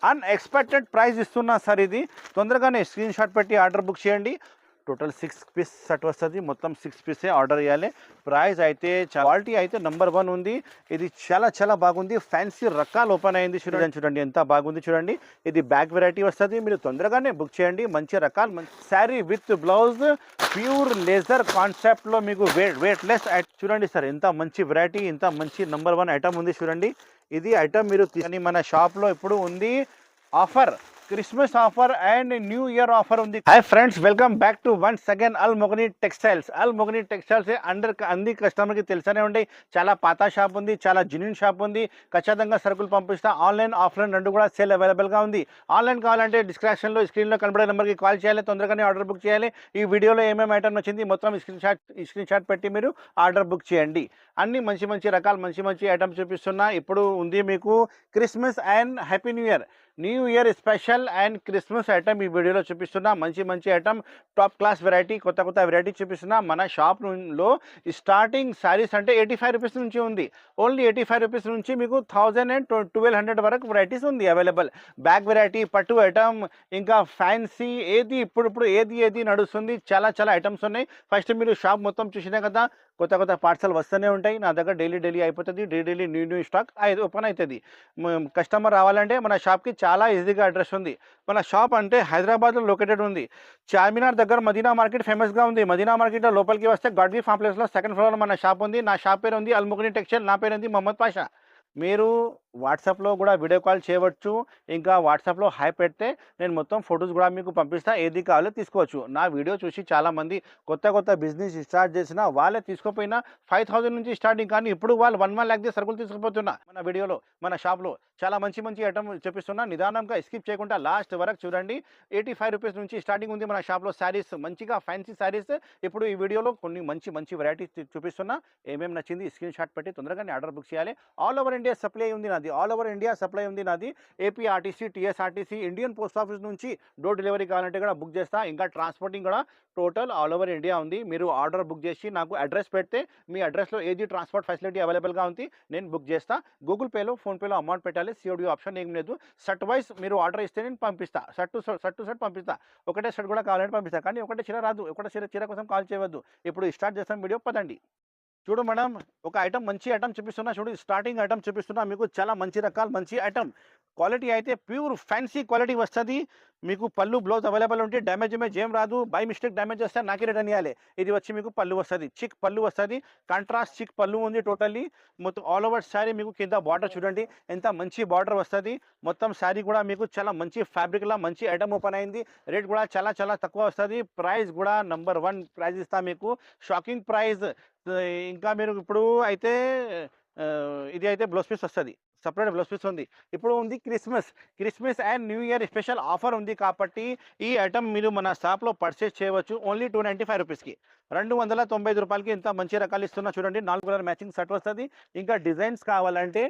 Unexpected price ఇస్తున్నా sir. ఇది తొందరగానే స్క్రీన్ షాట్ పెట్టి ఆర్డర్ బుక్ చేయండి. టోటల్ 6 పీస్ సెట్ వస్తుంది. మొత్తం 6 పీసే ఆర్డర్ చేయాలి. ప్రైస్ అయితే క్వాలిటీ అయితే నెంబర్ 1 ఉంది. ఇది చాలా చాలా బాగుంది. ఫ్యాన్సీ రకాలు ఓపెన్ అయింది. చూడండి ఎంత బాగుంది చూడండి. ఇది బ్యాక్ వెరైటీ వస్తుంది. మీరు తొందరగానే బుక్ చేయండి. మంచి రకాలు sari with blouse pure laser కాన్సెప్ట్లో మీకు వెయిట్లెస్ చూడండి సార్. ఎంత మంచి వెరైటీ, ఎంత మంచి నెంబర్ 1 ఐటమ్ ఉంది చూడండి. ఇది ఐటమ్ మీరు తీసుకొని మన షాప్లో ఇప్పుడు ఉంది offer, christmas offer and new year offer ఉంది. Hi friends, welcome back to once again Al Mogani textiles. Al Mogani textiles అన్ని కస్టమర్కి తెలిసనే ఉంటాయి. చాలా పాత షాప్ ఉంది, చాలా జెన్యూన్ షాప్ ఉంది. ఖచ్చితంగా సరుకులు పంపిస్తా. ఆన్లైన్ ఆఫ్లైన్ రెండు కూడా సేల్ అవైలబుల్గా ఉంది. ఆన్లైన్ కావాలంటే డిస్క్రిప్షన్లో స్క్రీన్లో కనబడే నెంబర్కి కాల్ చేయాలి. తొందరగానే ఆర్డర్ బుక్ చేయాలి. ఈ వీడియోలో ఏమేమి ఐటమ్ వచ్చింది మొత్తం స్క్రీన్ షాట్ పెట్టి మీరు ఆర్డర్ బుక్ చేయండి. అన్ని మంచి రకాలు మంచి ఐటమ్స్ చూపిస్తున్నా. ఇప్పుడు ఉంది మీకు Christmas and happy new year special and Christmas item ఈ వీడియోలో చూపిస్తున్నా. మంచి ఐటమ్, టాప్ క్లాస్ వెరైటీ, కొత్త వెరైటీ చూపిస్తున్నా. మన షాప్లో స్టార్టింగ్ శారీస్ అంటే 85 రూపీస్ నుంచి ఉంది. ఓన్లీ 85 రూపీస్ నుంచి మీకు 1000 and 1200 వరకు వెరైటీస్ ఉంది అవైలబుల్. బ్యాగ్ వెరైటీ, పట్టు ఐటమ్, ఇంకా ఫ్యాన్సీ ఏది ఇప్పుడు ఏది నడుస్తుంది. చాలా ఐటమ్స్ ఉన్నాయి. ఫస్ట్ మీరు షాప్ మొత్తం చూసినా కదా, కొత్త పార్సల్ వస్తూనే ఉంటాయి. నా దగ్గర డైలీ అయిపోతుంది. డైలీ న్యూ స్టాక్ ఓపెన్ అవుతుంది. కస్టమర్ రావాలంటే మన షాప్కి చాలా ఈజీగా అడ్రస్ ఉంది. మన షాప్ అంటే హైదరాబాద్లో లొకేటెడ్ ఉంది. చార్మినార్ దగ్గర మదీనా మార్కెట్ ఫేమస్గా ఉంది. మదీనా మార్కెట్లో లోపలికి వస్తే గాడ్వి కాంప్లెక్స్లో సెకండ్ ఫ్లోర్లో మన షాప్ ఉంది. నా షాప్ పేరు ఉంది అల్ మొగని టెక్స్టైల్. నా పేరు ఉంది మొహమ్మద్ పాషా. మీరు వాట్సాప్లో కూడా వీడియో కాల్ చేయవచ్చు. ఇంకా వాట్సాప్లో హాయ్ పెడితే నేను మొత్తం ఫొటోస్ కూడా మీకు పంపిస్తా. ఏది కావాలో తీసుకోవచ్చు. నా వీడియో చూసి చాలామంది కొత్త బిజినెస్ స్టార్ట్ చేసినా వాళ్ళే తీసుకోపోయినా 5000 నుంచి స్టార్టింగ్, కానీ ఇప్పుడు వాళ్ళు 1 lakh సరుకులు తీసుకుపోతున్నా. మన వీడియోలో మన షాప్లో చాలా మంచి ఐటమ్ చూపిస్తున్నా. నిదానంగా స్కిప్ చేయకుండా లాస్ట్ వరకు చూడండి. 85 రూపీస్ నుంచి స్టార్టింగ్ ఉంది మన షాప్లో శారీస్. మంచిగా ఫ్యాన్సీ శారీస్. ఇప్పుడు ఈ వీడియోలో కొన్ని మంచి వెరైటీస్ చూపిస్తున్నా. ఏమేమి నచ్చింది స్క్రీన్ షాట్ పెట్టి తొందరగానే ఆర్డర్ బుక్ చేయాలి. ఆల్ ఓవర్ ఇండియా సప్లై ఉంది నాది. ఆల్ ఓవర్ ఇండియా సప్లై ఉంది నాది. AP RTC, TSRTC, Indian post office నుంచి డోర్ డెలివరీ కావాలంటే కూడా బుక్ చేస్తా. ఇంకా ట్రాన్స్పోర్టింగ్ కూడా టోటల్ ఆల్ ఓవర్ ఇండియా ఉంది. మీరు ఆర్డర్ బుక్ చేసి నాకు అడ్రస్ పెడితే మీ అడ్రస్లో ఏది ట్రాన్స్పోర్ట్ ఫెసిలిటీ అవైలబుల్గా ఉంది నేను బుక్ చేస్తా. గూగుల్ పేలో, ఫోన్పేలో అమౌంట్ పెట్టాలి. సిఓడి ఆప్షన్ ఏం లేదు. సెట్ వైజ్ మీరు ఆర్డర్ ఇస్తే నేను పంపిస్తా. సెట్ టు సెట్ పంపిస్తా. ఒకటే సెట్ కూడా కావాలంటే పంపిస్తా. కానీ ఒకటే చీర రాదు. ఒకటే చీర కోసం కాల్ చేయవద్దు. ఇప్పుడు స్టార్ట్ చేస్తాం వీడియో. పదండి. చూడు మేడం, ఒక ఐటమ్ మంచి ఐటమ్ చూపిస్తున్నా. చూడు, స్టార్టింగ్ ఐటమ్ చూపిస్తున్నా మీకు. చాలా మంచి రకాలు మంచి ఐటమ్. క్వాలిటీ అయితే ప్యూర్ ఫ్యాన్సీ క్వాలిటీ వస్తుంది. మీకు పళ్ళు బ్లౌజ్ అవైలబుల్ ఉంటే డ్యామేజ్ ఏం రాదు. బై మిస్టేక్ డ్యామేజ్ వస్తే నాకే రిటర్న్ ఇవ్వాలి. ఇది వచ్చి మీకు పళ్ళు వస్తుంది. చిక్ పళ్ళు వస్తుంది. కాంట్రాస్ట్ చిక్ పళ్ళు ఉంది టోటల్లీ. మొత్తం ఆల్ ఓవర్ శారీ మీకు కింద బార్డర్ చూడండి ఎంత మంచి బార్డర్ వస్తుంది. మొత్తం శారీ కూడా మీకు చాలా మంచి ఫ్యాబ్రిక్లా మంచి ఐటమ్ ఓపెన్ అయింది. రేట్ కూడా చాలా తక్కువ వస్తుంది. ప్రైస్ కూడా నెంబర్ 1 ప్రైస్ ఇస్తా మీకు. Shocking price. ఇంకా మీరు ఇప్పుడు అయితే ఇది అయితే బ్లౌజ్ పీస్ వస్తుంది. సపరేట్ బ్లౌజ్ పీస్ ఉంది. ఇప్పుడు ఉంది Christmas and new year special offer ఉంది కాబట్టి ఈ ఐటమ్ మీరు మన షాప్లో పర్చేస్ చేయవచ్చు. ఓన్లీ 295 రూపీస్కి, 295 రూపాయలకి ఇంత మంచి రకాలు ఇస్తున్నా. చూడండి, 4 కలర్ మ్యాచింగ్ సెట్ వస్తుంది. ఇంకా డిజైన్స్ కావాలంటే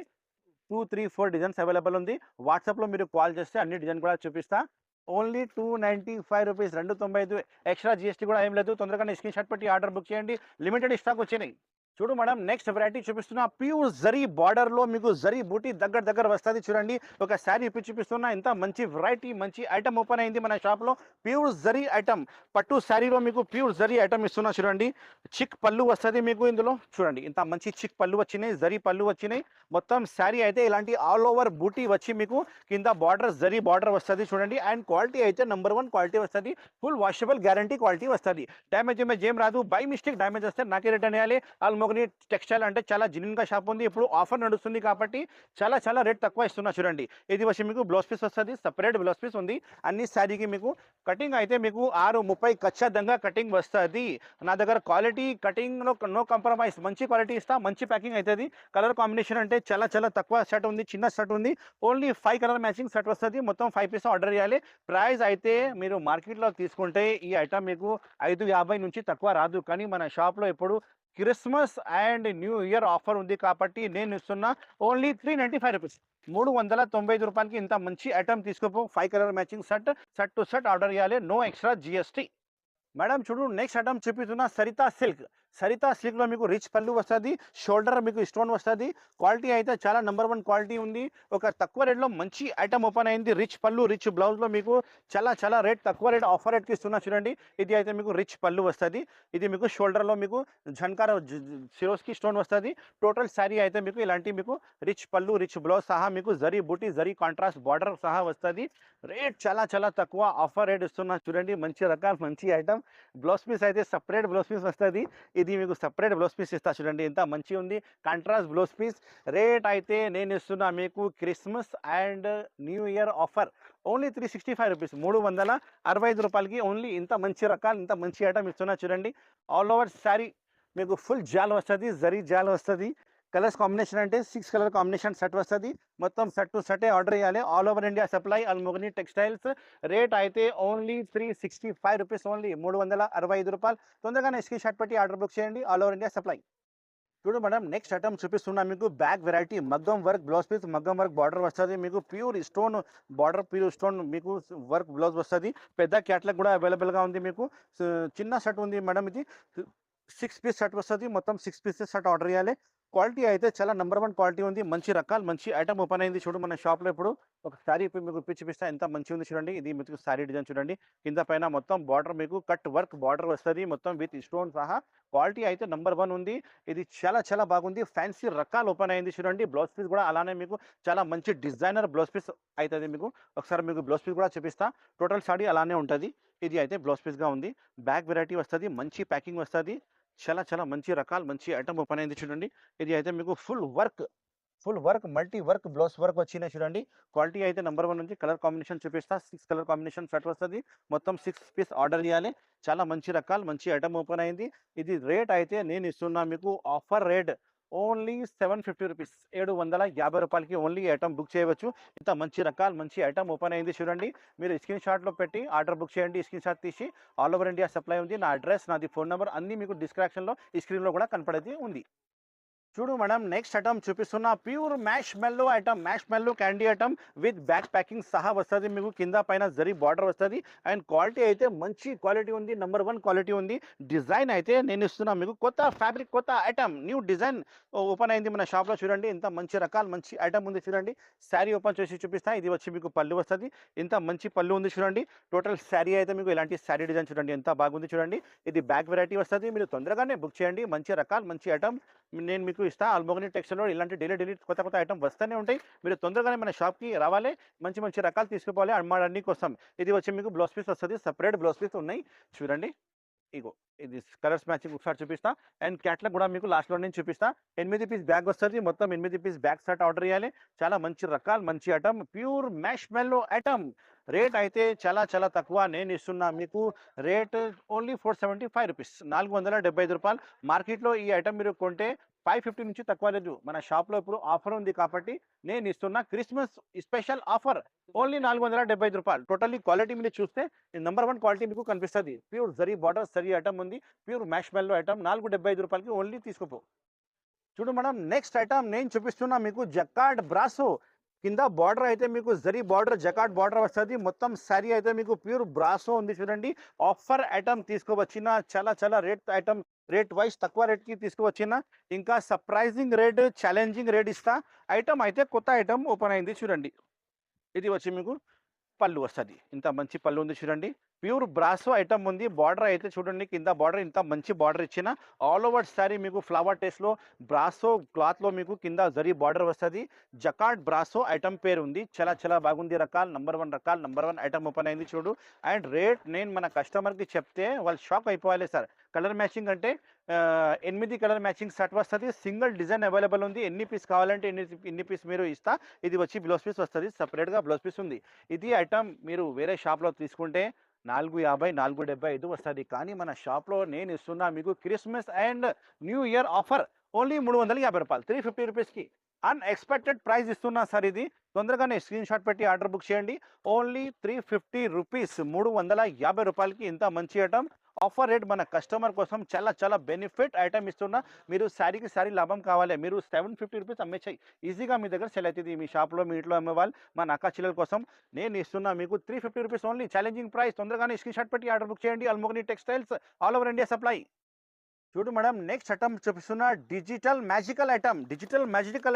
2, 3, 4 డిజైన్స్ అవైలబుల్ ఉంది. వాట్సాప్లో మీరు కాల్ చేస్తే అన్ని డిజైన్ కూడా చూపిస్తా. Only 295 rupees, 295. ఎక్స్ట్రా జిఎస్టీ కూడా ఏం లేదు. తొందరగా స్క్రీన్ షాట్ పెట్టి ఆర్డర్ బుక్ చేయండి. లిమిటెడ్ స్టాక్ వచ్చినాయి. చూడు మేడం, నెక్స్ట్ వెరైటీ చూపిస్తున్నా. ప్యూర్ జరీ బార్డర్లో మీకు జరీ బూటీ దగ్గర వస్తుంది. చూడండి, ఒక శారీ ఇప్పి చూపిస్తున్నా. ఇంత మంచి వెరైటీ మంచి ఐటమ్ ఓపెన్ అయింది మన షాప్లో. ప్యూర్ జరీ ఐటమ్, పట్టు శారీలో మీకు ప్యూర్ జరీ ఐటమ్ ఇస్తున్నా. చూడండి, చిక్ పళ్ళు వస్తుంది మీకు ఇందులో. చూడండి, ఇంత మంచి చిక్ పళ్ళు వచ్చినాయి, జరీ పళ్ళు వచ్చినాయి. మొత్తం శారీ అయితే ఇలాంటి ఆల్ ఓవర్ బూటీ వచ్చి మీకు కింద బార్డర్ జరీ బార్డర్ వస్తుంది. చూడండి, అండ్ క్వాలిటీ అయితే నెంబర్ 1 క్వాలిటీ వస్తుంది. ఫుల్ వాషబుల్ గ్యారంటీ క్వాలిటీ వస్తుంది. డ్యామేజ్ ఏం రాదు. బై మిస్టేక్ డ్యామేజ్ వస్తే నాకే రిటర్న్ వేయాలి. మొగని టెక్స్టైల్ అంటే చాలా జెన్యూన్గా షాప్ ఉంది. ఇప్పుడు ఆఫర్ నడుస్తుంది కాబట్టి చాలా రేట్ తక్కువ ఇస్తున్నా. చూడండి, ఇది వచ్చి మీకు బ్లౌజ్ పీస్ వస్తుంది. సపరేట్ బ్లౌజ్ పీస్ ఉంది. అన్ని శారీకి మీకు కటింగ్ అయితే మీకు 6:30 ఖచ్చితంగా కటింగ్ వస్తుంది. నా దగ్గర క్వాలిటీ కటింగ్లో నో కాంప్రమైజ్. మంచి క్వాలిటీ ఇస్తా, మంచి ప్యాకింగ్ అవుతుంది. కలర్ కాంబినేషన్ అంటే చాలా తక్కువ సెట్ ఉంది. చిన్న సెట్ ఉంది. ఓన్లీ 5 కలర్ మ్యాచింగ్ సెట్ వస్తుంది. మొత్తం 5 పీస్ ఆర్డర్ చేయాలి. ప్రైస్ అయితే మీరు మార్కెట్లో తీసుకుంటే ఈ ఐటమ్ మీకు 550 నుంచి తక్కువ రాదు. కానీ మన షాప్లో ఇప్పుడు Christmas and new year offer ఉంది కాబట్టి నేను ఇస్తున్నా ఓన్లీ 395 రూపీస్. 395 రూపాయలకి ఇంత మంచి ఐటమ్ తీసుకోపో. 5 colour matching set to set order చేయాలి. No extra GST. మేడం చూడు, నెక్స్ట్ ఐటమ్ చూపిస్తున్నా. సరితా సిల్క్. సరితా సిల్క్లో మీకు రిచ్ పళ్ళు వస్తుంది, షోల్డర్ మీకు స్టోన్ వస్తుంది. క్వాలిటీ అయితే చాలా నెంబర్ 1 క్వాలిటీ ఉంది. ఒక తక్కువ రేట్లో మంచి ఐటమ్ ఓపెన్ అయింది. రిచ్ పళ్ళు రిచ్ బ్లౌజ్లో మీకు చాలా చాలా రేట్ తక్కువ రేట్ ఆఫర్ రేట్కి ఇస్తున్నా చూడండి. ఇది అయితే మీకు రిచ్ పళ్ళు వస్తుంది. ఇది మీకు షోల్డర్లో మీకు ఝన్కార్ సిరోస్కి స్టోన్ వస్తుంది. టోటల్ శారీ అయితే మీకు ఇలాంటి మీకు రిచ్ పళ్ళు రిచ్ బ్లౌజ్ సహా మీకు జరీ బూటీ జరీ కాంట్రాస్ట్ బార్డర్ సహా వస్తుంది. రేట్ చాలా చాలా తక్కువ ఆఫర్ రేట్ ఇస్తున్నా చూడండి. మంచి రకాల మంచి ఐటమ్. బ్లౌజ్ పీస్ అయితే సపరేట్ బ్లౌజ్ పీస్ వస్తుంది. ఇది మీకు సపరేట్ బ్లౌజ్ పీస్ ఇస్తా చూడండి, ఎంత మంచి ఉంది కాంట్రాస్ట్ బ్లౌజ్ పీస్. రేట్ అయితే నేను ఇస్తున్నా మీకు Christmas and new year offer only 365 rupees, 365 రూపాయలకి ఓన్లీ ఇంత మంచి రకాలు ఇంత మంచి ఐటమ్ ఇస్తున్నా చూడండి. ఆల్ ఓవర్ శారీ మీకు ఫుల్ జాల్ వస్తుంది, జరీ జాల్ వస్తుంది. కలర్స్ కాంబినేషన్ అంటే 6 కలర్ కాంబినేషన్ సెట్ వస్తుంది. మొత్తం సెట్ టు సెటే ఆర్డర్ చేయాలి. All over India supply Almogani textiles. Rate అయితే ఓన్లీ 365 రూపీస్, ఓన్లీ 365 రూపాయలు. తొందరగానే స్క్రీన్ షాట్ పెట్టి ఆర్డర్ బుక్ చేయండి. All over India supply. చూడు మేడం, నెక్స్ట్ ఐటమ్ చూపిస్తున్నా మీకు బ్యాక్ వెరైటీ మగ్గం వర్క్ బ్లౌజ్ పీస్, మగ్గం వర్క్ బార్డర్ వస్తుంది. మీకు pure stone border, pure stone మీకు వర్క్ బ్లౌజ్ వస్తుంది. పెద్ద క్యాట్లాగ్ కూడా అవైలబుల్గా ఉంది. మీకు చిన్న సెట్ ఉంది మేడం, ఇది 6 పీస్ సెట్ వస్తుంది. మొత్తం 6 పీసెస్ సెట్ ఆర్డర్ చేయాలి. క్వాలిటీ అయితే చాలా నెంబర్ 1 క్వాలిటీ ఉంది. మంచి రకాలు మంచి ఐటమ్ ఓపెన్ అయింది. చూడు మన షాప్లో ఇప్పుడు ఒక శారీ మీకు చూపిస్తా, ఎంత మంచి ఉంది చూడండి. ఇది మీకు శారీ డిజైన్ చూడండి. కింద పైన మొత్తం బార్డర్ మీకు కట్ వర్క్ బార్డర్ వస్తుంది, మొత్తం విత్ స్టోన్ సహా. క్వాలిటీ అయితే నెంబర్ 1 ఉంది. ఇది చాలా చాలా బాగుంది. ఫ్యాన్సీ రకాలు ఓపెన్ అయింది చూడండి. బ్లౌజ్ పీస్ కూడా అలానే మీకు చాలా మంచి డిజైనర్ బ్లౌజ్ పీస్ అవుతుంది. మీకు ఒకసారి మీకు బ్లౌజ్ పీస్ కూడా చూపిస్తా. టోటల్ శారీ అలానే ఉంటుంది. ఇది అయితే బ్లౌజ్ పీస్గా ఉంది. బ్యాక్ వెరైటీ వస్తుంది, మంచి ప్యాకింగ్ వస్తుంది. చాలా చాలా మంచి రకాలు మంచి ఐటమ్ ఓపెన్ అయింది చూడండి. ఇది అయితే మీకు full work multi work blouse work వచ్చినాయి చూడండి. క్వాలిటీ అయితే నెంబర్ 1 ఉంది. కలర్ కాంబినేషన్ చూపిస్తా. 6 కలర్ కాంబినేషన్ సెట్ వస్తుంది. మొత్తం 6 పీస్ ఆర్డర్ చేయాలి. చాలా మంచి రకాలు మంచి ఐటమ్ ఓపెన్ అయింది. ఇది రేట్ అయితే నేను ఇస్తున్నా మీకు ఆఫర్ రేట్ ఓన్లీ 750 రూపీస్, 750 రూపాయలకి ఓన్లీ ఐటమ్ బుక్ చేయవచ్చు. ఇంత మంచి రకాలు మంచి ఐటమ్ ఓపెన్ అయింది చూడండి. మీరు స్క్రీన్ షాట్లో పెట్టి ఆర్డర్ బుక్ చేయండి. స్క్రీన్ షాట్ తీసి ఆల్ ఓవర్ ఇండియా సప్లై ఉంది. నా అడ్రస్, నాది ఫోన్ నెంబర్ అన్నీ మీకు డిస్క్రిప్షన్లో ఈ స్క్రీన్లో కూడా కనపడేది ఉంది. చూడు మేడం, నెక్స్ట్ ఐటమ్ చూపిస్తున్న ప్యూర్ మ్యాష్ మెల్లో ఐటమ్, మ్యాష్ మెల్లో candy item with back packing సహా వస్తుంది. మీకు కింద పైన జరీ బార్డర్ వస్తుంది. అండ్ క్వాలిటీ అయితే మంచి క్వాలిటీ ఉంది, నెంబర్ 1 క్వాలిటీ ఉంది. డిజైన్ అయితే నేను ఇస్తున్నా మీకు కొత్త ఫ్యాబ్రిక్, కొత్త ఐటమ్, న్యూ డిజైన్ ఓపెన్ అయింది మన షాప్లో చూడండి. ఇంత మంచి రకాలు మంచి ఐటమ్ ఉంది చూడండి. శారీ ఓపెన్ చేసి చూపిస్తా. ఇది వచ్చి మీకు పళ్ళు వస్తుంది. ఇంత మంచి పళ్ళు ఉంది చూడండి. టోటల్ శారీ అయితే మీకు ఇలాంటి శారీ డిజైన్ చూడండి, ఎంత బాగుంది చూడండి. ఇది బ్యాక్ వెరైటీ వస్తుంది. మీరు తొందరగానే బుక్ చేయండి. మంచి రకాలు మంచి ఐటమ్ నేను మీకు ఇస్తా. అల్మోగని టెక్స్టైల్లో ఇలాంటి డైలీ కొత్త ఐటమ్ వస్తూనే ఉంటాయి. మీరు తొందరగానే మన షాప్కి రావాలి. మంచి మంచి రకాలు తీసుకుపోవాలి అమ్మాడన్ని కోసం. ఇది వచ్చి మీకు బ్లౌజ్ పీస్ వస్తుంది. సపరేట్ బ్లౌజ్ పీస్ ఉన్నాయి చూడండి. ఇగో ఇది కలర్స్ మ్యాచింగ్ ఒకసారి చూపిస్తా. అండ్ క్యాట్లాగ్ కూడా మీకు లాస్ట్లో నేను చూపిస్తా. 8 పీస్ బ్యాగ్ వస్తుంది. మొత్తం 8 పీస్ బ్యాగ్ సెట్ ఆర్డర్ చేయాలి. చాలా మంచి రకాలు మంచి ఐటమ్, ప్యూర్ మ్యాష్ మెల్లో ఐటమ్. రేట్ అయితే చాలా చాలా తక్కువ. నేను ఇస్తున్నా మీకు రేట్ ఓన్లీ 475 రూపీస్, 475 రూపాయలు. మార్కెట్లో ఈ ఐటమ్ మీరు కొంటే 550 నుంచి తక్కువ లేదు. మన షాప్లో ఇప్పుడు ఆఫర్ ఉంది కాబట్టి నేను ఇస్తున్నా క్రిస్మస్ స్పెషల్ ఆఫర్ ఓన్లీ 475 రూపాయలు. టోటల్లీ క్వాలిటీ మీరు చూస్తే నెంబర్ 1 క్వాలిటీ మీకు కనిపిస్తుంది. Pure zari border zari item ఉంది. ప్యూర్ మ్యాష్ మెల్లో ఐటమ్ 475 రూపాయలకి ఓన్లీ తీసుకోపో. చూడు మేడం, నెక్స్ట్ ఐటమ్ నేను చూపిస్తున్నా మీకు జకార్డ్ బ్రాసో. కింద బార్డర్ అయితే మీకు జరీ బార్డర్ జకార్డ్ బార్డర్ వస్తుంది. మొత్తం శారీ అయితే మీకు ప్యూర్ బ్రాసో ఉంది చూడండి. ఆఫర్ ఐటమ్ తీసుకువచ్చిన చాలా చాలా రేట్ వైజ్ తక్కువ రేట్కి తీసుకువచ్చిన. ఇంకా సర్ప్రైజింగ్ రేట్ ఛాలెంజింగ్ రేట్ ఇస్తా. ఐటమ్ అయితే కొత్త ఐటమ్ ఓపెన్ అయింది చూడండి. ఇది వచ్చి మీకు పళ్ళు వస్తుంది. ఇంత మంచి పళ్ళు ఉంది చూడండి. ప్యూర్ బ్రాసో ఐటమ్ ఉంది. బార్డర్ అయితే చూడండి, కింద బార్డర్ ఇంత మంచి బార్డర్ ఇచ్చిన. ఆల్ ఓవర్ శారీ మీకు ఫ్లవర్ టేస్ట్లో బ్రాసో క్లాత్లో మీకు కింద జరీ బార్డర్ వస్తుంది. జకార్డ్ బ్రాసో ఐటమ్ పేరు ఉంది. చాలా చాలా బాగుంది. రకాలు నెంబర్ 1 ఐటమ్ ఓపెన్ అయింది చూడు. అండ్ రేట్ నేను మన కస్టమర్కి చెప్తే వాళ్ళు షాక్ అయిపోవాలి. సార్ కలర్ మ్యాచింగ్ అంటే 8 కలర్ మ్యాచింగ్ సెట్ వస్తుంది. సింగిల్ డిజైన్ అవైలబుల్ ఉంది. ఎన్ని పీస్ కావాలంటే ఎన్ని పీస్ మీరు ఇస్తా. ఇది వచ్చి బ్లౌజ్ పీస్ వస్తుంది. సపరేట్గా బ్లౌజ్ పీస్ ఉంది. ఇది ఐటమ్ మీరు వేరే షాప్లో తీసుకుంటే 450, 475 వస్తుంది. కానీ మన షాప్లో నేను ఇస్తున్నా మీకు Christmas and new year offer only 350 రూపాయలు, 350 రూపీస్కి అన్ఎక్స్పెక్టెడ్ ప్రైస్ ఇస్తున్నా సార్. ఇది తొందరగానే స్క్రీన్ షాట్ పెట్టి ఆర్డర్ బుక్ చేయండి. ఓన్లీ 350 రూపీస్, 350 రూపాయలకి ఇంత మంచి ఐటమ్. ఆఫర్ రేట్ మన కస్టమర్ కోసం చాలా చాలా బెనిఫిట్ ఐటమ్ ఇస్తున్నా. మీరు శారీకి శారీ లాభం కావాలి. మీరు 750 రూపీస్ అమ్మేచ్చాయి ఈజీగా మీ దగ్గర సెల్ అవుతుంది. మీ షాప్లో మీ ఇంట్లో అమ్మేవాళ్ళు మా అక్క చెల్లెల కోసం నేను ఇస్తున్నా మీకు 350 రూపీస్ ఓన్లీ ఛాలెంజింగ్ ప్రైస్. తొందరగానే స్క్రీన్ షాట్ పెట్టి ఆర్డర్ బుక్ చేయండి. Almogani textiles, all over India supply. చూడు మేడం నెక్స్ట్ ఐటమ్ చూపిస్తున్న డిజిటల్ మ్యాజికల్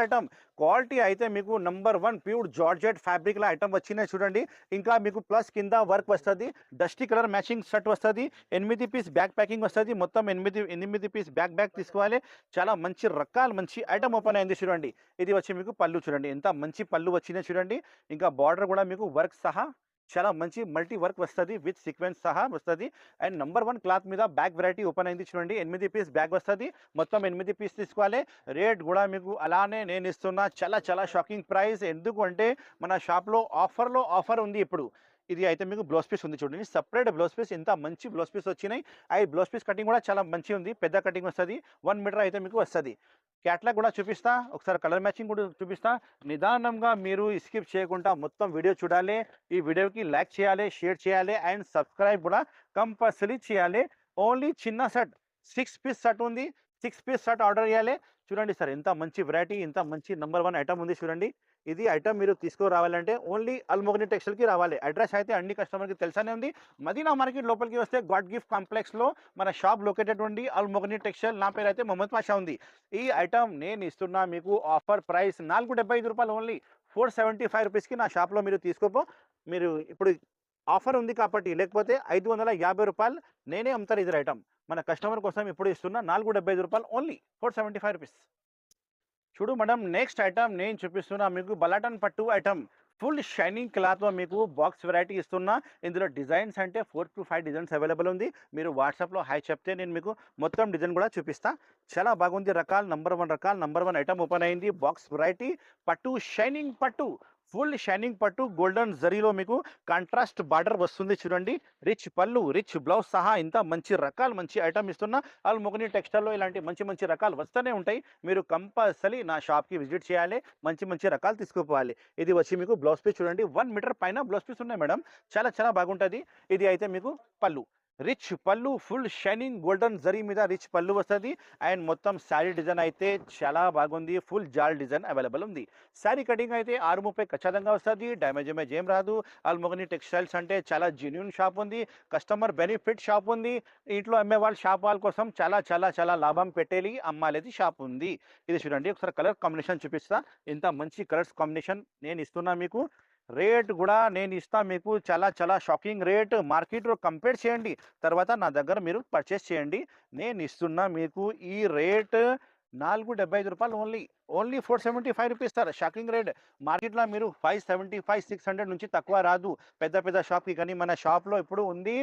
ఐటమ్ క్వాలిటీ అయితే మీకు నంబర్ 1 ప్యూర్ జార్జెట్ ఫ్యాబ్రిక్ లా ఐటమ్ వచ్చినాయి చూడండి. ఇంకా మీకు ప్లస్ కింద వర్క్ వస్తుంది, డస్టీ కలర్ మ్యాచింగ్ షర్ట్ వస్తుంది, 8 పీస్ బ్యాక్ ప్యాకింగ్ వస్తుంది. మొత్తం 8 పీస్ బ్యాక్ తీసుకోవాలి. చాలా మంచి రకాల మంచి ఐటమ్ ఓపెన్ అయింది చూడండి. ఇది వచ్చి మీకు పళ్ళు చూడండి, ఎంత మంచి పళ్ళు వచ్చినాయి చూడండి. ఇంకా బార్డర్ కూడా మీకు వర్క్ సహా చాలా మంచి మల్టీ వర్క్ వస్తుంది, విత్ సీక్వెన్స్ సహా వస్తుంది. అండ్ నంబర్ 1 క్లాత్ మీద బ్యాగ్ వెరైటీ ఓపెన్ అయింది చూడండి. 8 పీస్ బ్యాగ్ వస్తుంది, మొత్తం 8 పీస్ తీసుకోవాలి. రేట్ కూడా మీకు అలానే నేను ఇస్తున్నా, చాలా షాకింగ్ ప్రైస్. ఎందుకంటే మన షాప్లో ఆఫర్ ఉంది ఇప్పుడు. ఇది అయితే మీకు బ్లౌజ్ పీస్ ఉంది చూడండి, సపరేట్ బ్లౌజ్ పీస్. ఇంత మంచి బ్లౌజ్ పీస్ వచ్చినాయి. ఆ బ్లౌజ్ పీస్ కటింగ్ కూడా చాలా మంచి ఉంది, పెద్ద కటింగ్ వస్తుంది, 1 మీటర్ అయితే మీకు వస్తుంది. క్యాట్లాగ్ కూడా చూపిస్తా, ఒకసారి కలర్ మ్యాచింగ్ కూడా చూపిస్తా. నిదానంగా మీరు స్కిప్ చేయకుండా మొత్తం వీడియో చూడాలి. ఈ వీడియోకి లైక్ చేయాలి, షేర్ చేయాలి అండ్ సబ్స్క్రైబ్ కూడా కంపల్సరీ చేయాలి. ఓన్లీ చిన్న సెట్ 6 పీస్ సెట్ ఉంది, 6 పీస్ సెట్ ఆర్డర్ చేయాలి. చూడండి సార్, ఎంత మంచి వెరైటీ, ఎంత మంచి నంబర్ 1 ఐటమ్ ఉంది చూడండి. ఇది ఐటమ్ మీరు తీసుకురావాలంటే ఓన్లీ అల్మోగని టెక్స్టైల్కి రావాలి. అడ్రస్ అయితే అన్ని కస్టమర్కి తెలుసానే ఉంది. మదీనా మార్కెట్ లోపలికి వస్తే గాడ్ గిఫ్ట్ కాంప్లెక్స్లో మన షాప్ లొకేటెడ్ ఉండి అల్మోగని టెక్స్టైల్. నా పేరు అయితే మొహమ్మద్ పాషా ఉంది. ఈ ఐటమ్ నేను ఇస్తున్నా మీకు ఆఫర్ ప్రైస్ 475 రూపాయలు, ఓన్లీ 475 రూపీస్కి నా షాప్లో మీరు తీసుకోపో. మీరు ఇప్పుడు ఆఫర్ ఉంది కాబట్టి, లేకపోతే 550 రూపాయలు నేనే అమ్ముతారు ఇది ఐటమ్. మన కస్టమర్ కోసం ఇప్పుడు ఇస్తున్నా 475 రూపాయలు, ఓన్లీ 475 రూపీస్. చూడు మేడం నెక్స్ట్ ఐటమ్ నేను చూపిస్తున్నా మీకు బలాటన్ పట్టు ఐటమ్. ఫుల్ షైనింగ్ క్లాత్లో మీకు బాక్స్ వెరైటీ ఇస్తున్నా. ఇందులో డిజైన్స్ అంటే 4 to 5 డిజైన్స్ అవైలబుల్ ఉంది. మీరు వాట్సాప్లో హాయ్ చెప్తే నేను మీకు మొత్తం డిజైన్ కూడా చూపిస్తా. చాలా బాగుంది రకాలు, నంబర్ 1 ఐటమ్ ఓపెన్ అయింది. బాక్స్ వెరైటీ పట్టు, షైనింగ్ పట్టు, ఫుల్ షైనింగ్ పట్టు, గోల్డెన్ జరీలో మీకు కాంట్రాస్ట్ బార్డర్ వస్తుంది చూడండి. రిచ్ పళ్ళు, రిచ్ బ్లౌజ్ సహా ఇంత మంచి రకాలు మంచి ఐటమ్ ఇస్తున్నా. అల్మోగని టెక్స్టైల్లో ఇలాంటి మంచి రకాలు వస్తూనే ఉంటాయి. మీరు కంపల్సరీ నా షాప్కి విజిట్ చేయాలి, మంచి రకాలు తీసుకుపోవాలి. ఇది వచ్చి మీకు బ్లౌజ్ పీస్ చూడండి, 1 మీటర్ పైన బ్లౌజ్ పీస్ ఉన్నాయి మేడం. చాలా బాగుంటుంది. ఇది అయితే మీకు పళ్ళు, రిచ్ పళ్ళు, ఫుల్ షైనింగ్ గోల్డెన్ జరీ మీద రిచ్ పళ్ళు వస్తుంది. అండ్ మొత్తం శారీ డిజైన్ అయితే చాలా బాగుంది, ఫుల్ జాల్ డిజైన్ అవైలబుల్ ఉంది. శారీ కటింగ్ అయితే 630 ఖచ్చితంగా వస్తుంది, డ్యామేజ్ ఏం రాదు. అల్మోగని టెక్స్టైల్స్ అంటే చాలా జెన్యూన్ షాప్ ఉంది, కస్టమర్ బెనిఫిట్ షాప్ ఉంది. ఇంట్లో అమ్మే వాళ్ళ షాప్ వాళ్ళ కోసం చాలా లాభం పెట్టేది అమ్మాలేది షాప్ ఉంది. ఇది చూడండి, ఒకసారి కలర్ కాంబినేషన్ చూపిస్తా. ఇంత మంచి కలర్స్ కాంబినేషన్ నేను ఇస్తున్నా మీకు. రేట్ కూడా నేను ఇస్తా మీకు చాలా షాకింగ్ రేట్. మార్కెట్లో కంపేర్ చేయండి, తర్వాత నా దగ్గర మీరు పర్చేస్ చేయండి. నేను ఇస్తున్నా మీకు ఈ రేట్ 475 రూపాయలు, only 475 rupees sir. Shocking rate. మార్కెట్లో మీరు 575, 600 నుంచి తక్కువ రాదు పెద్ద షాప్కి. కానీ మన షాప్లో ఇప్పుడు ఉంది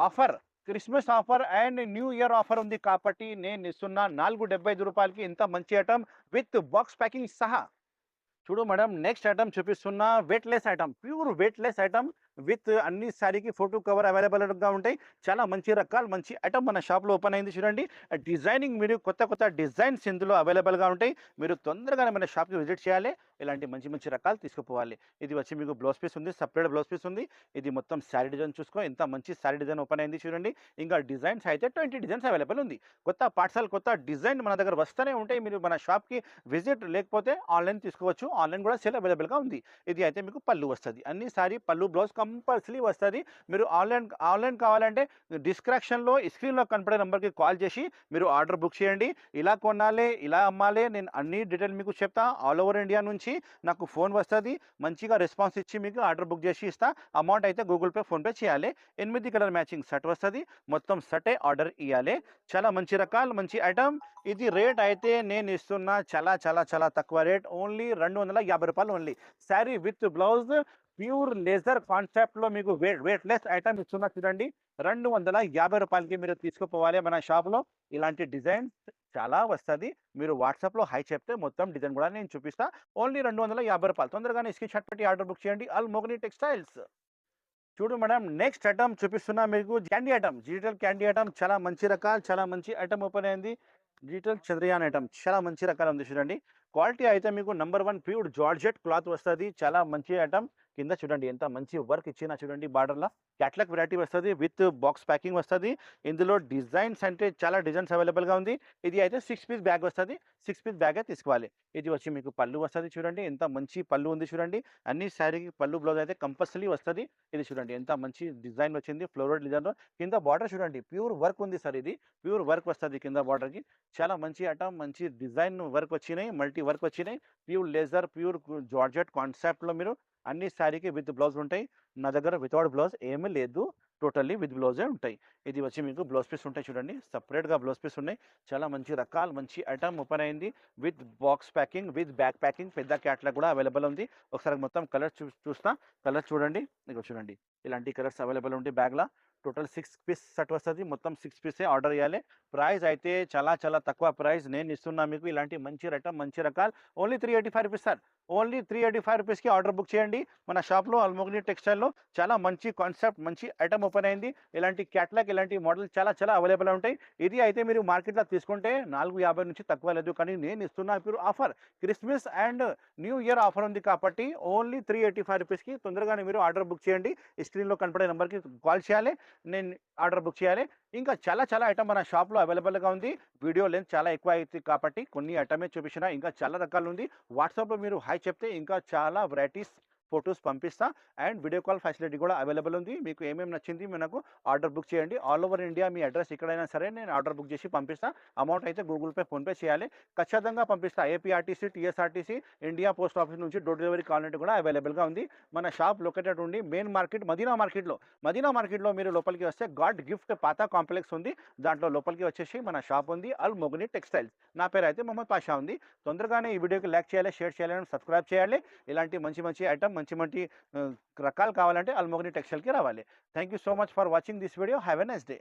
offer, christmas offer and new year offer ఉంది కాబట్టి నేను ఇస్తున్నా 475 రూపాయలకి ఇంత మంచి ఐటమ్ విత్ బాక్స్ ప్యాకింగ్ సహా. చూడు మేడం నెక్స్ట్ ఐటమ్ చూపిస్తున్నా, weightless item, pure weightless item with అన్ని శారీకి ఫోటో కవర్ అవైలబుల్గా ఉంటాయి. చాలా మంచి రకాలు మంచి ఐటమ్ మన షాప్లో ఓపెన్ అయింది చూడండి. డిజైనింగ్ మీరు కొత్త డిజైన్స్ ఇందులో అవైలబుల్గా ఉంటాయి. మీరు తొందరగానే మన షాప్కి విజిట్ చేయాలి, ఇలాంటి మంచి రకాలు తీసుకుపోవాలి. ఇది వచ్చి మీకు బ్లౌజ్ పీస్ ఉంది, సపరేట్ బ్లౌజ్ పీస్ ఉంది. ఇది మొత్తం శారీ డిజైన్ చూసుకో, ఎంత మంచి శారీ డిజైన్ ఓపెన్ అయింది చూడండి. ఇంకా డిజైన్స్ అయితే 20 డిజైన్స్ అవైలబుల్ ఉంది. కొత్త పార్సల్, కొత్త డిజైన్ మన దగ్గర వస్తూనే ఉంటాయి. మీరు మన షాప్కి విజిట్, లేకపోతే ఆన్లైన్ తీసుకోవచ్చు, ఆన్లైన్ కూడా సేల్ అవైలబుల్గా ఉంది. ఇది అయితే మీకు పళ్ళు వస్తుంది, అన్ని సారీ పళ్ళు బ్లౌజ్ కంపల్సరీ వస్తుంది. మీరు ఆన్లైన్ కావాలంటే డిస్క్రిప్షన్లో స్క్రీన్లో కనపడే నెంబర్కి కాల్ చేసి మీరు ఆర్డర్ బుక్ చేయండి. ఇలా కొనాలి, ఇలా అమ్మాలి, నేను అన్ని డీటెయిల్ మీకు చెప్తా. ఆల్ ఓవర్ ఇండియా నుంచి నాకు ఫోన్ వస్తుంది, మంచిగా రెస్పాన్స్ ఇచ్చి మీకు ఆర్డర్ బుక్ చేసి ఇస్తా. అమౌంట్ అయితే గూగుల్ పే, ఫోన్పే చేయాలి. 8 కలర్ మ్యాచింగ్ సెట్ వస్తుంది, మొత్తం సెటే ఆర్డర్ ఇవ్వాలి. చాలా మంచి రకాలు మంచి ఐటమ్. ఇది రేట్ అయితే నేను ఇస్తున్నా చాలా తక్కువ రేట్, ఓన్లీ 250 రూపాయలు. Only sari with blouse, pure laser కాన్సెప్ట్లో మీకు వెయిట్లెస్ ఐటమ్ ఇస్తున్నా చూడండి. 250 రూపాయలకి మీరు తీసుకుపోవాలి మన షాప్లో. ఇలాంటి డిజైన్ చాలా వస్తుంది. మీరు వాట్సాప్లో హై చెప్తే మొత్తం డిజైన్ కూడా నేను చూపిస్తా. ఓన్లీ 250 రూపాయలు. తొందరగానే స్క్రీన్ షాట్ పెట్టి ఆర్డర్ బుక్ చేయండి. అల్మోగని టెక్స్టైల్స్. చూడు మేడం నెక్స్ట్ ఐటమ్ చూపిస్తున్నా మీకు, candy item, digital candy item. చాలా మంచి రకాలు, చాలా మంచి ఐటమ్ ఓపెన్ అయింది. డిజిటల్ చంద్రయాన్ ఐటమ్, చాలా మంచి రకాలు ఉంది చూడండి. క్వాలిటీ అయితే మీకు నంబర్ 1 ప్యూర్ జార్జెట్ క్లాత్ వస్తది. చాలా మంచి ఐటమ్. కింద చూడండి ఎంత మంచి వర్క్ ఇచ్చినా చూడండి బార్డర్‌ల. క్యాట్లాగ్ వెరైటీ వస్తది విత్ బాక్స్ ప్యాకింగ్ వస్తది. ఇందులో డిజైన్స్ అంటే చాలా డిజైన్స్ అవైలబుల్‌గా ఉంది. ఇది అయితే 6 పీస్ బ్యాగ్ వస్తది. 6 పీస్ బ్యాగే తీసుకోవాలి. ఇది వచ్చి మీకు పళ్ళు వస్తది చూడండి. ఎంత మంచి పళ్ళు ఉంది చూడండి. అన్ని శారీకి పళ్ళు, బ్లౌజ్ అయితే కంపల్సరీ వస్తది. ఇది చూడండి ఎంత మంచి డిజైన్ వచ్చింది. ఫ్లోరల్ డిజైన్‌లో. కింద బార్డర్ చూడండి. ప్యూర్ వర్క్ ఉంది సార్ ఇది. ప్యూర్ వర్క్ వస్తది కింద బార్డర్‌కి. చాలా మంచి ఐటమ్. మంచి డిజైన్ వర్క్ వచ్చినాయి. మల్టీ వర్క్ వచ్చినాయి. ప్యూర్ లెజర్, ప్యూర్ జార్జెట్ కాన్సెప్ట్‌లో మీరు అన్ని శారీకి విత్ బ్లౌజ్ ఉంటాయి. నా దగ్గర వితౌట్ బ్లౌజ్ ఏమీ లేదు. టోటల్లీ విత్ బ్లౌజే ఉంటాయి. ఇది వచ్చి మీకు బ్లౌజ్ పీస్ ఉంటాయి చూడండి. సెపరేట్‌గా బ్లౌజ్ పీస్ ఉన్నాయి. చాలా మంచి రకాలు మంచి ఐటమ్ ఓపెన్ అయింది. With box packing, with back packing పెద్ద క్యాట్లాగ్ కూడా అవైలబుల్ ఉంది. ఒకసారి మొత్తం కలర్స్ చూస్తా. కలర్స్ చూడండి. ఇగో చూడంండి. ఇలాంటి కలర్స్ అవైలబుల్ ఉంటాయి బ్యాగ్‌ల. టోటల్ 6 పీస్ సెట్ వస్తది. మొత్తం 6 పీసే ఆర్డర్ చేయాలి. ప్రైస్ అయితే చాలా చాలా తక్కువ ప్రైస్ నేను ఇస్తున్నా మీకు. ఇలాంటి మంచి ఐటమ్ మంచి రకాలు ఓన్లీ 385 రూపీస్ సార్. ఓన్లీ 385 రూపీస్‌కి ఆర్డర్ బుక్ చేయండి. మన షాప్‌లో అల్మోగ్ని టెక్స్టైల్‌లో చాలా మంచి కాన్సెప్ట్ మంచి ఐటమ్ ఓపెన్ అయింది. ఇలాంటి క్యాట్లాగ్ ఇలాంటి మోడల్ చాలా చాలా అవైలబుల్ ఉంటాయి. ఇది అయితే మీరు మార్కెట్‌లో తీసుకుంటే 450 నుంచి తక్కువ లేదు. కానీ నేను ఇస్తున్నా ఇప్పుడు offer Christmas and new year offer ఉంది కాబట్టి ఓన్లీ 385 రూపీస్‌కి తొందరగానే మీరు ఆర్డర్ బుక్ చేయండి. ఈ స్క్రీన్‌లో కనపడే నంబర్‌కి కాల్ చేయాలి. నేను ఆర్డర్ బుక్ చేయాలి. ఇంకా చాలా చాలా ఐటమ్ మన షాప్‌లో అవైలబుల్‌గా ఉంది. వీడియో లెంత్ చాలా ఎక్కువ అవుతుంది కాబట్టి కొన్ని ఐటమే చూపించిన. ఇంకా చాలా రకాలు ఉంది. వాట్సాప్‌లో మీరు హాయ్ చెప్తే ఇంకా చాలా వెరైటీస్ ఫోటోస్ పంపిస్తా. అండ్ వీడియో కాల్ ఫెసిలిటీ కూడా అవైలబుల్ ఉంది. మీకు ఏమేమి నచ్చింది మనకు ఆర్డర్ బుక్ చేయండి. ఆల్ ఓవర్ ఇండియా మీ అడ్రస్ ఎక్కడైనా సరే నేను ఆర్డర్ బుక్ చేసి పంపిస్తా. అమౌంట్ అయితే గూగుల్ పే, ఫోన్‌పే చేయాలి. ఖచ్చితంగా పంపిస్తా. APRTC, TSRTC, India post office నుంచి డోర్ డెలివరీ కావాలంటే కూడా అవైలబుల్‌గా ఉంది. మన షాప్ లొకేటెడ్ ఉండి మెయిన్ మార్కెట్ మదీనా మార్కెట్‌లో. మదీనా మార్కెట్‌లో మీరు లోపలికి వస్తే గాడ్ గిఫ్ట్ పాత కాంప్లెక్స్ ఉంది. దాంట్లో లోపలికి వచ్చేసి మన షాప్ ఉంది అల్ మొగ్ని టెక్స్టైల్స్. నా పేరు అయితే మొహమ్మద్ పాషా ఉంది. తొందరగానే ఈ వీడియోకి లైక్ చేయాలి, షేర్ చేయాలి, సబ్స్క్రైబ్ చేయాలి. ఇలాంటి మంచి మంచి ఐటమ్ మంచి మంచి రకాలు కావాలంటే అల్ మొగ్ని టెక్స్టైల్‌కి రావాలి. Thank you so much for watching this video. Have a nice day.